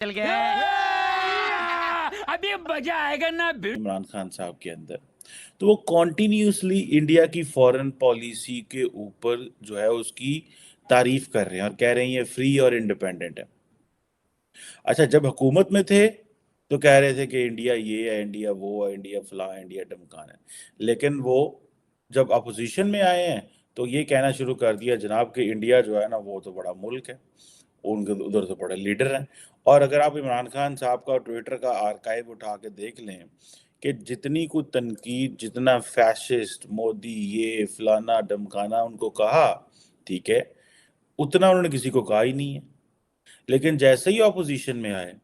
चल गया अभी मजा आएगा ना। इमरान खान साहब के अंदर तो वो कॉन्टिन्यूसली इंडिया की फॉरेन पॉलिसी के ऊपर जो है उसकी तारीफ कर रहे हैं और कह रहे हैं ये फ्री और इंडिपेंडेंट है। अच्छा, जब हुकूमत में थे तो कह रहे थे कि इंडिया ये है, इंडिया वो है, इंडिया फला है, इंडिया ढमकाना है। लेकिन वो जब अपोजिशन में आए हैं तो ये कहना शुरू कर दिया जनाब कि इंडिया जो है ना वो तो बड़ा मुल्क है, उनके उधर तो बड़े लीडर हैं। और अगर आप इमरान खान साहब का ट्विटर का आर्काइव उठा के देख लें कि जितनी को तनकीद, जितना फैशिस्ट मोदी ये फलाना ढमकाना उनको कहा, ठीक है, उतना उन्होंने किसी को कहा ही नहीं है। लेकिन जैसे ही ऑपोजिशन में आए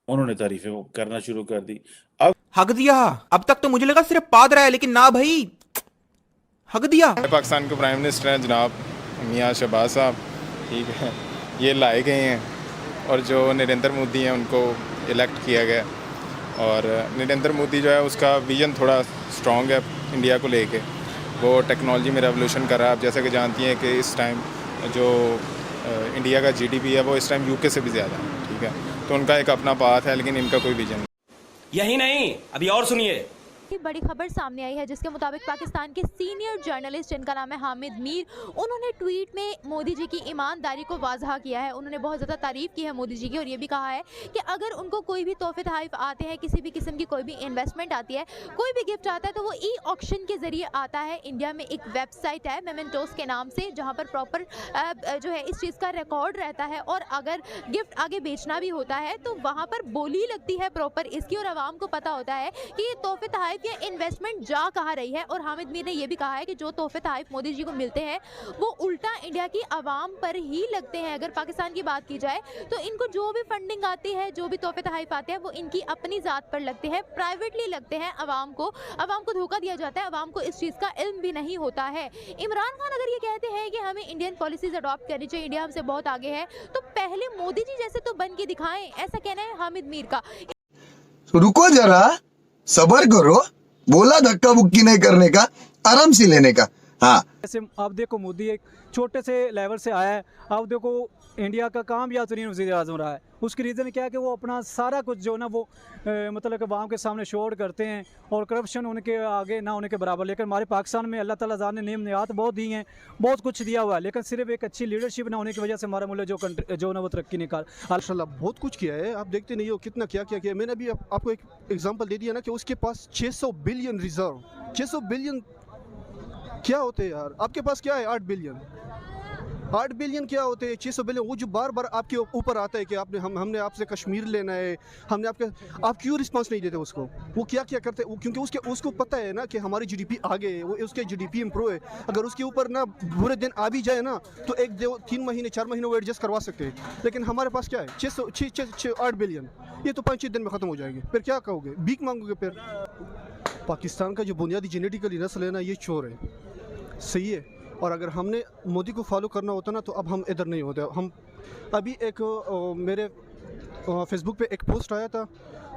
उन्होंने तारीफें वो करना शुरू कर दी। अब हक दिया। अब तक तो मुझे लगा सिर्फ पाद रहा है, लेकिन ना भाई, हक दिया। पाकिस्तान के प्राइम मिनिस्टर हैं जनाब मियाँ शहबाज साहब, ठीक है, ये लाए गए हैं और जो नरेंद्र मोदी हैं उनको इलेक्ट किया गया। और नरेंद्र मोदी जो है उसका विजन थोड़ा स्ट्रॉन्ग है इंडिया को लेके, वो टेक्नोलॉजी में रेवोल्यूशन कर रहा है। आप जैसे कि जानती हैं कि इस टाइम जो इंडिया का जीडीपी है वो इस टाइम यूके से भी ज़्यादा है, ठीक है, तो उनका एक अपना पाथ है लेकिन इनका कोई विजन नहीं। यही नहीं, अभी और सुनिए। बड़ी खबर सामने आई है जिसके मुताबिक पाकिस्तान के सीनियर जर्नलिस्ट जिनका नाम है हामिद मीर, उन्होंने ट्वीट में मोदी जी की ईमानदारी को वाजह किया है। उन्होंने बहुत ज़्यादा तारीफ़ की है मोदी जी की और ये भी कहा है कि अगर उनको कोई भी तोहफे तोहफ़ आते हैं, किसी भी किस्म की कोई भी इन्वेस्टमेंट आती है, कोई भी गिफ्ट आता है, तो वो ई ऑक्शन के ज़रिए आता है। इंडिया में एक वेबसाइट है मेमेंटोस के नाम से, जहाँ पर प्रॉपर जो है इस चीज़ का रिकॉर्ड रहता है और अगर गिफ्ट आगे बेचना भी होता है तो वहाँ पर बोली लगती है प्रॉपर इसकी और आवाम को पता होता है कि ये तोहफे तोहफ़ ये इन्वेस्टमेंट जा कहाँ रही है। और हामिद मीर ने यह भी कहा है कि जो तोहफे तोहफ़ मोदी जी को मिलते हैं वो उल्टा इंडिया की आवाम पर ही लगते हैं। अगर पाकिस्तान की बात की जाए तो इनको जो भी फंडिंग आती है, जो भी तोहफे तोहफ़ आते हैं, वो इनकी अपनी ज़ात पर लगते हैं, प्राइवेटली लगते हैं। आवाम को धोखा दिया जाता है, आवाम को इस चीज़ का इल्म भी नहीं होता है। इमरान खान अगर ये कहते हैं कि हमें इंडियन पॉलिसीज अडॉप्ट करनी चाहिए, इंडिया हमसे बहुत आगे है, तो पहले मोदी जी जैसे तो बन के दिखाएं, ऐसा कहना है हामिद मीर का। रुको जरा, सबर करो, बोला धक्का बुक्की नहीं करने का, आराम से लेने का। हाँ, जैसे आप देखो मोदी एक छोटे से लेवल से आया है, आप देखो इंडिया का कामयाब तरीन वज़ीर आज़म रहा है। उसकी रीज़न क्या है कि वो अपना सारा कुछ जो ना वो मतलब कि आवाम के सामने शो करते हैं और करप्शन उनके आगे ना होने के बराबर। लेकिन हमारे पाकिस्तान में अल्लाह ताला ने नेम नियात बहुत दी हैं, बहुत कुछ दिया हुआ है, लेकिन सिर्फ एक अच्छी लीडरशिप ना होने की वजह से हमारा मुल्क जो ना वो तरक्की नहीं कर। माशाल्लाह बहुत कुछ किया है, आप देखते नहीं हो कितना क्या क्या किया। मैंने अभी आपको एक एग्जांपल दे दिया ना कि उसके पास 600 बिलियन रिजर्व। 600 बिलियन क्या होते हैं यार? आपके पास क्या है? 8 बिलियन। 8 बिलियन क्या होते हैं? 600 बिलियन। वो जो बार बार आपके ऊपर आता है कि आपने हमने आपसे कश्मीर लेना है, हमने आप क्यों रिस्पांस नहीं देते उसको? वो क्या क्या करते हैं? क्योंकि उसको पता है ना कि हमारी जीडीपी आगे है, वो उसके जीडीपी इंप्रूव है। अगर उसके ऊपर ना बुरे दिन आ भी जाए ना तो 3 महीने 4 महीने वो एडजस्ट करवा सकते हैं। लेकिन हमारे पास क्या है? 8 बिलियन, ये तो 5-6 दिन में ख़त्म हो जाएंगे। फिर क्या कहोगे? भीख मांगोगे? फिर पाकिस्तान का जो बुनियादी जेनेटिकली नस्ल है ना, ये चोर है, सही है। और अगर हमने मोदी को फॉलो करना होता ना तो अब हम इधर नहीं होते। हम अभी एक मेरे फेसबुक पे एक पोस्ट आया था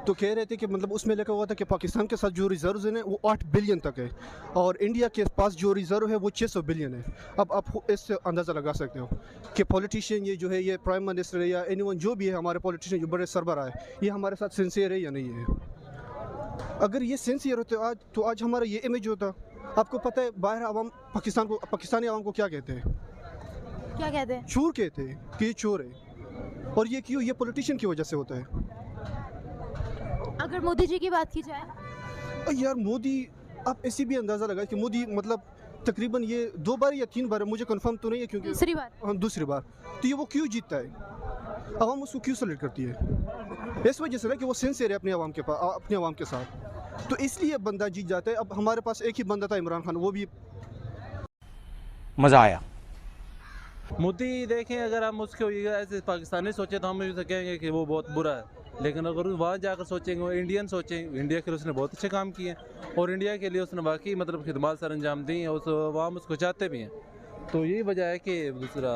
तो कह रहे थे कि मतलब उसमें लिखा हुआ था कि पाकिस्तान के साथ जो रिज़र्व हैं वो 8 बिलियन तक है और इंडिया के पास जो रिज़र्व है वो 600 बिलियन है। अब आप इससे अंदाज़ा लगा सकते हो कि पॉलिटिशियन ये जो है, ये प्राइम मिनिस्टर है या एनीवन जो भी है, हमारे पॉलिटिशियन जो बड़े सरबराह है, ये हमारे साथ सिंसियर है या नहीं है। अगर ये सिंसियर होते तो आज हमारा ये इमेज होता। आपको पता है बाहर आवाम पाकिस्तानी आवाम को क्या कहते हैं? क्या कहते हैं? चोर कहते हैं कि ये चोर है। और ये क्यों? ये पॉलिटिशियन की वजह से होता है। अगर मोदी जी की बात की जाए यार मोदी, आप ऐसी भी अंदाज़ा लगाए कि मोदी मतलब तकरीबन ये 2 बार या 3 बार, मुझे कंफर्म तो नहीं है क्योंकि दूसरी बार। हाँ, दूसरी बार। तो ये वो क्यों जीतता है? आवाम उसको क्यों सेलेक्ट करती है? इस वजह से ना कि वो सिंसियर है अपने आवाम के साथ, तो इसलिए बंदा जीत जाता है। अब हमारे पास एक ही बंदा था, इमरान खान, वो भी मज़ा आया। मोदी देखें, अगर हम उसको ऐसे पाकिस्तानी सोचे तो हम ये कहेंगे कि वो बहुत बुरा है, लेकिन अगर वहाँ जाकर सोचेंगे, वो इंडियन सोचेंगे, इंडिया के लिए उसने बहुत अच्छे काम किए और इंडिया के लिए उसने वाकई मतलब खिदमत सर अंजाम दी हैं, उस आवाम उसको चाहते भी हैं। तो यही वजह है कि दूसरा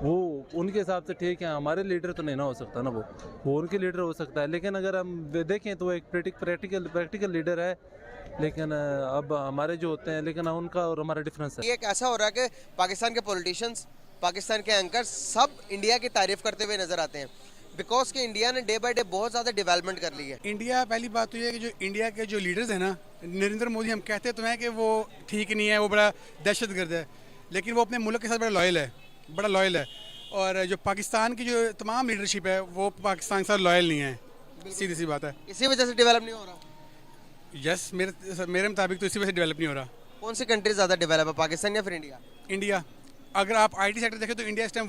वो उनके हिसाब से ठीक है, हमारे लीडर तो नहीं ना हो सकता ना, वो उनके लीडर हो सकता है। लेकिन अगर हम देखें तो वो एक प्रैक्टिकल लीडर है, लेकिन अब हमारे जो होते हैं, लेकिन उनका और हमारा डिफरेंस है। ये एक ऐसा हो रहा है कि पाकिस्तान के पॉलिटिशियंस पाकिस्तान के एंकर सब इंडिया की तारीफ करते हुए नजर आते हैं, बिकॉज कि इंडिया ने डे बाय डे बहुत ज़्यादा डेवलपमेंट कर ली है। इंडिया, पहली बात तो ये है कि जो इंडिया के जो लीडर्स हैं ना, नरेंद्र मोदी, हम कहते तो हैं कि वो ठीक नहीं है, वो बड़ा दहशतगर्द है, लेकिन वो अपने मुल्क के साथ बड़ा लॉयल है। और जो पाकिस्तान की जो तमाम लीडरशिप है वो पाकिस्तान के साथ लॉयल नहीं है, सीधी सी बात है। इसी वजह से डेवलप नहीं हो रहा। यस, मेरे मुताबिक तो इसी वजह से डेवलप नहीं हो रहा। कौन सी कंट्री ज़्यादा डेवलप है, पाकिस्तान या फिर इंडिया? इंडिया। अगर आप आईटी सेक्टर देखें तो इंडिया इस टाइम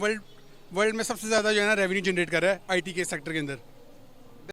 वर्ल्ड में सबसे ज़्यादा जो है ना रेवेन्यू जनरेट कर रहा है आईटी के सेक्टर के अंदर।